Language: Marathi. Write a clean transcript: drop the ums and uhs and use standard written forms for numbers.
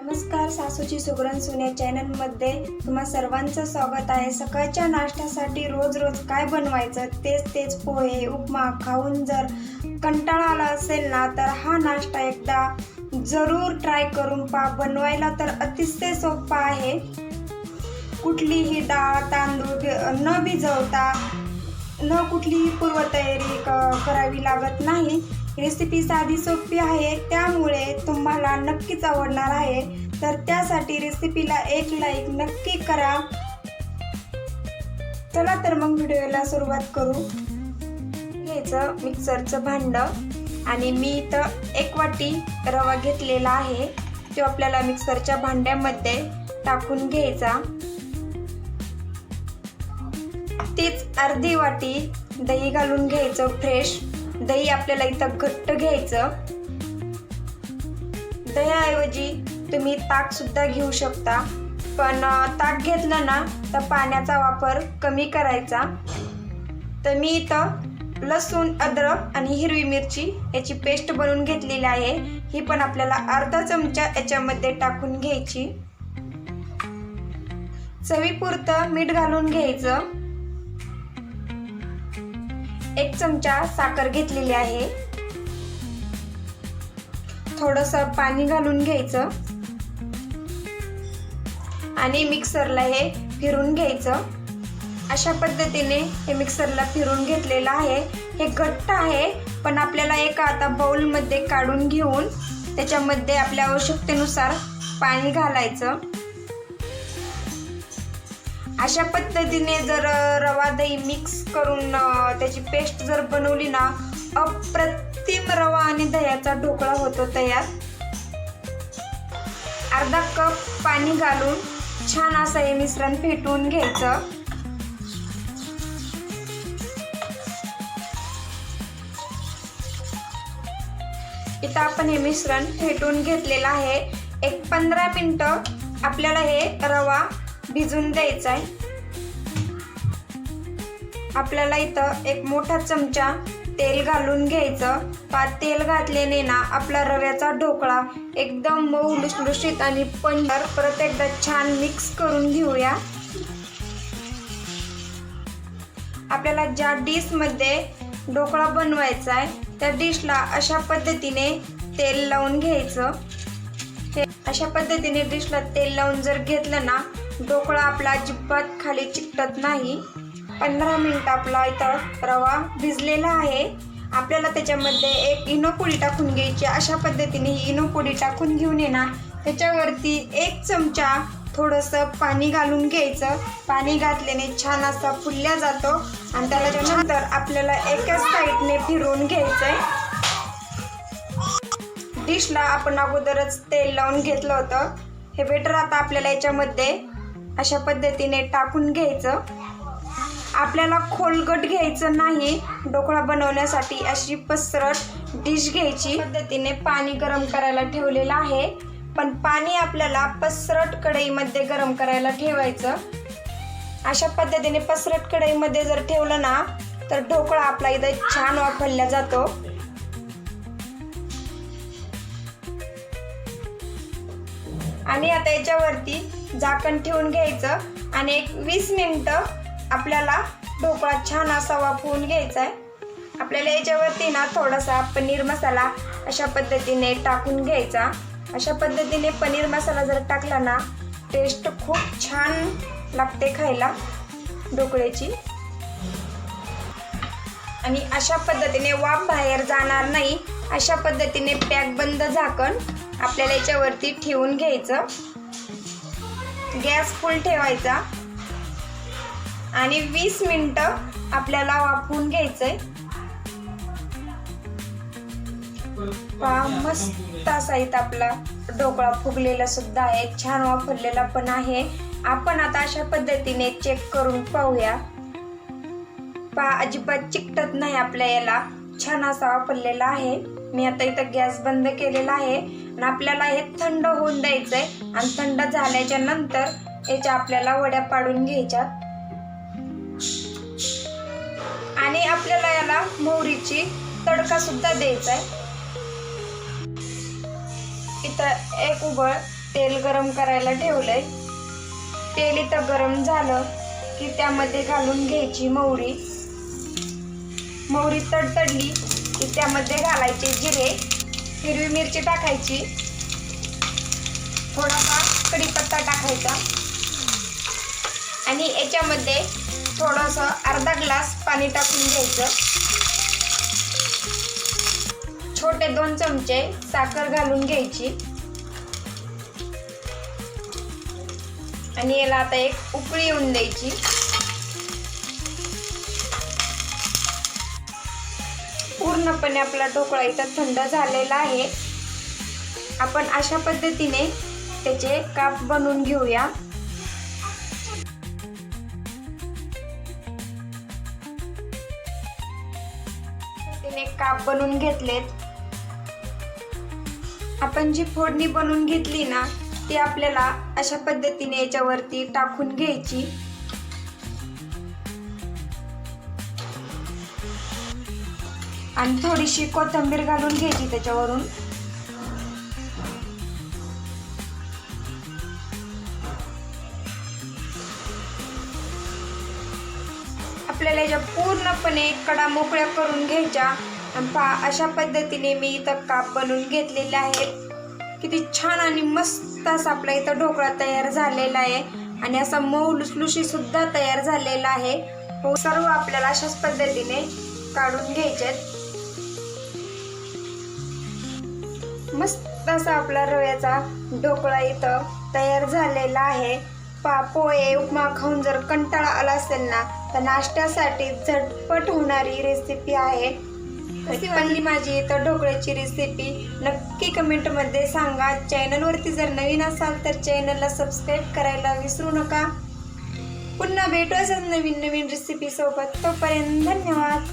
नमस्कार, सासूची सुगरण सून या चॅनलमध्ये तुम्हा सर्वांचं स्वागत आहे। सकाळच्या नाश्त्यासाठी रोज रोज काय बनवायचं, तेच पोहे उपमा खाऊन जर कंटाळा आला असेल ना, तर हा नाश्ता एकदा जरूर ट्राय करून पहा। बनवायला तर अतिशय सोपा आहे। कुठलीही डाळ तांदूळ न भिजवता न कुठलीही पूर्वतयारी करावी लागत नाही। रेसिपी साधी सोपी आहे, त्यामुळे तुम्हाला नक्कीच आवडणार आहे। तर त्यासाठी रेसिपीला एक लाईक नक्की करा। चला तर मग व्हिडिओला सुरुवात करू। घ्यायचं मिक्सरचं भांड आणि मी इथं 1 वाटी रवा घेतलेला आहे, तो आपल्याला मिक्सरच्या भांड्यामध्ये टाकून घ्यायचा। तीच अर्धी वाटी दही घालून घ्यायचं। फ्रेश दही आपल्याला इथं घट्ट घ्यायचं। दह्याऐवजी तुम्ही ताक सुद्धा घेऊ शकता, पण ताक घेतलं ना तर पाण्याचा वापर कमी करायचा। तर मी इथं लसूण अद्रक आणि हिरवी मिरची याची पेस्ट बनवून घेतलेली आहे, ही पण आपल्याला अर्धा चमचा याच्यामध्ये टाकून घ्यायची। चवीपुरतं मीठ घालून घ्यायचं। 1 चमचा साखर घेतलेली आहे। थोडंसं पाणी घालून घ्यायचं आणि मिक्सरला हे फिरून घ्यायचं। अशा पद्धतीने हे मिक्सरला फिरून घेतलेलं आहे। हे घट्ट आहे, पण आपल्याला एका आता बाउलमध्ये काढून घेऊन त्याच्यामध्ये आपल्या आवश्यकतेनुसार पाणी घालायचं। अशा पद्धतीने जर रवा दही मिक्स करून त्याची पेस्ट जर बनवली ना, अप्रतिम रवा आणि दह्याचा ढोकळा होतो तयार। अर्धा कप पाणी घालून छान असं हे मिश्रण फेटून घ्यायचं। इथं आपण हे मिश्रण फेटून घेतलेलं आहे। एक 15 मिनिटं आपल्याला हे रवा भिजून द्यायचा आहे। आपल्याला इथं 1 मोठा चमचा तेल घालून घ्यायचं। तेल घातल्याने ना आपला रव्याचा ढोकळा एकदम मऊ लुसलुशीत आणि पंढर। परत एकदा छान मिक्स करून घेऊया। आपल्याला ज्या डिश मध्ये ढोकळा बनवायचा आहे त्या डिशला अशा पद्धतीने तेल लावून घ्यायचं। अशा पद्धतीने डिशला तेल लावून जर घेतलं ना, ढोकळा आपला अजिबात खाली चिकटत नाही। 15 मिनिट आपला इथं रवा भिजलेला आहे। आपल्याला त्याच्यामध्ये 1 इनो पुडी टाकून घ्यायची। अशा पद्धतीने ही इनो पुडी टाकून घेऊन येणार त्याच्यावरती 1 चमचा थोडंसं पाणी घालून घ्यायचं। पाणी घातल्याने छान असा फुलल्या जातो आणि त्याच्यानंतर आपल्याला एकाच साईडने फिरवून घ्यायचंय। डिशला आपण अगोदरच तेल लावून घेतलं होतं। हे बेटर आता आपल्याला याच्यामध्ये अशा पद्धतीने टाकून घ्यायचं। आपल्याला खोलगट घ्यायचं नाही। ढोकळा बनवण्यासाठी अशी पसरट डिश घ्यायची। पद्धतीने पाणी गरम करायला ठेवलेलं आहे, पण पाणी आपल्याला पसरट कढईमध्ये गरम करायला ठेवायचं। अशा पद्धतीने पसरट कढईमध्ये जर ठेवलं ना, तर ढोकळा आपला इथं छान वाफवला जातो। आणि आता याच्यावरती झाकण ठेवून घ्यायचं आणि एक 20 मिनिटं आपल्याला ढोकळा छान असा वाफवून घ्यायचा आहे। आपल्याला याच्यावरती ना थोडासा पनीर मसाला अशा पद्धतीने टाकून घ्यायचा। अशा पद्धतीने पनीर मसाला जर टाकला ना, टेस्ट खूप छान लागते खायला ढोकळ्याची। आणि अशा पद्धतीने वाफ बाहेर जाणार नाही, अशा पद्धतीने पॅक बंद झाकण आपल्याला याच्यावरती ठेवून घ्यायचं। गॅस फुल ठेवायचा आणि 20 मिनिटं आपल्याला वाफवून घ्यायचंय। मस्त असा इथं आपला ढोकळा फुगलेला सुद्धा आहे, छान वाफरलेला पण आहे। आपण आता अशा पद्धतीने चेक करून पाहूया। अजिबात चिकटत नाही आपल्या याला, छान असा वाफरलेला आहे। मी आता इथं गॅस बंद केलेला आहे आणि आपल्याला हे थंड होऊन द्यायचंय। आणि थंड झाल्याच्या नंतर याच्या आपल्याला वड्या पाडून घ्यायच्या आणि आपल्याला याला मोहरीची तडका सुद्धा द्यायचा आहे। इथं 1 उबळ तेल गरम करायला ठेवलंय. तेल इथं गरम झालं की त्यामध्ये घालून घ्यायची मोहरी. मोहरी तडतडली की त्यामध्ये घालायचे जिरे, हिरवी मिरची टाकायची, थोडासा कढीपत्ता टाकायचा आणि याच्यामध्ये थोडंसं अर्धा ग्लास पाणी टाकून घ्यायचं. छोटे 2 चमचे साखर घालून घ्यायची आणि याला आता एक उकळी येऊन द्यायची. पूर्णपणे आपला ढोकळा इथं थंड झालेला आहे. आपण अशा पद्धतीने त्याचे काप बनवून घेऊया. त्याने काप बनवून घेतलेत. आपण जी फोडणी बनवून घेतली ना ती आपल्याला अशा पद्धतीने याच्यावरती टाकून घ्यायची. आणि थोडीशी कोथिंबीर घालून घ्यायची त्याच्यावरून. आपल्याला याच्या पूर्णपणे कडा मोकळ्या करून घ्यायच्या. अशा पद्धतीने मी इथं काप बनवून घेतलेले आहेत. किती छान आणि मस्त असा आपला इथं ढोकळा तयार झालेला आहे आणि असा मऊ लुसलुशी सुद्धा तयार झालेला आहे. सर्व आपल्याला अशाच पद्धतीने काढून घ्यायचे. मस्त असा आपला रव्याचा ढोकळा इथं तयार झालेला आहे. पोहे उपमा खाऊन जर कंटाळा आला असेल ना तर नाश्त्यासाठी झटपट होणारी रेसिपी आहे. कशी वाटली माझी इथं ढोकळ्याची रेसिपी नक्की कमेंटमध्ये सांगा. चॅनलवरती जर नवीन असाल तर चॅनलला सबस्क्राईब करायला विसरू नका. पुन्हा भेटू असंच नवीन रेसिपी सोबत. तोपर्यंत धन्यवाद.